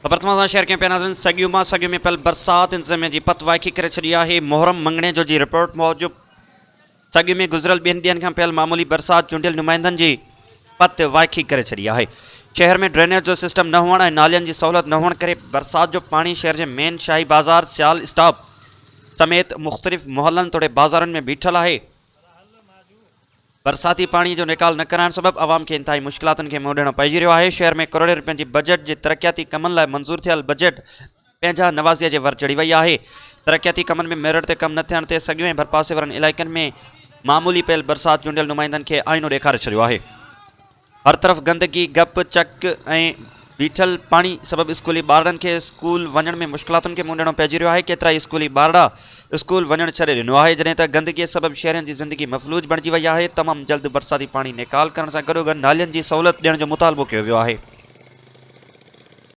ख़बर तमाम शहर के पिया नाज़रीन सगियो में पल बरसात इंतजामिया जी पत वाइकी करे छॾी आहे। मुहर्रम मंगणे जो जी रिपोर्ट मौजूद सगियो में गुज़िरियल 2 ॾींहनि खां पियल मामूली बरसात चूंडियल नुमाइंदनि जी पत वाइकी करे छॾी आहे। शहर में ड्रेनेज जो सिस्टम न हुअण ऐं नालियुनि जी सहूलियत न हुअण करे बरसात जो पानी शहर जे मेन शाही बाज़ार सियाल स्टॉप समेत मुख़्तलिफ़ मोहल्लनि तोड़े बाज़ारनि में बीठल आहे। बरसाती पानी जो निकाल न कराइण सबबि आवाम के इंतहाई मुश्किलातुनि खे मुंहुं ॾियणो पइजी रहियो आहे। शहर में करोड़े रुपयनि जी बजट जे तरक़ियाती कमनि लाइ मंज़ूर थियल बजट पंहिंजा नवाज़ीअ जे वर चढ़ी वई आहे। तरक़ियाती कमनि में मेरिट ते कमु न थियण ते सगियो ऐं भरपासे वारनि इलाइक़नि में मामूली पियल बरसात चूंडियल नुमाइंदनि खे आईनो ॾेखारे छॾियो आहे। हर तरफ़ गंदगी गप चक ऐं बीठल पानी सबबि स्कूली ॿारनि खे स्कूल वञण में मुश्किलातुनि खे मुंहुं ॾियणो पइजी रहियो आहे। केतिरा ई स्कूली ॿारड़ा स्कूल वञणु छॾे ॾिनो आहे, जॾहिं त गंदगीअ सबबि शहरनि जी ज़िंदगी मफ़लूज बणिजी वई आहे। तमामु जल्द बरसाती पानी निकाल करण सां गॾोगॾु नालियुनि जी सहूलियत ॾियण जो मुतालबो कयो वियो आहे।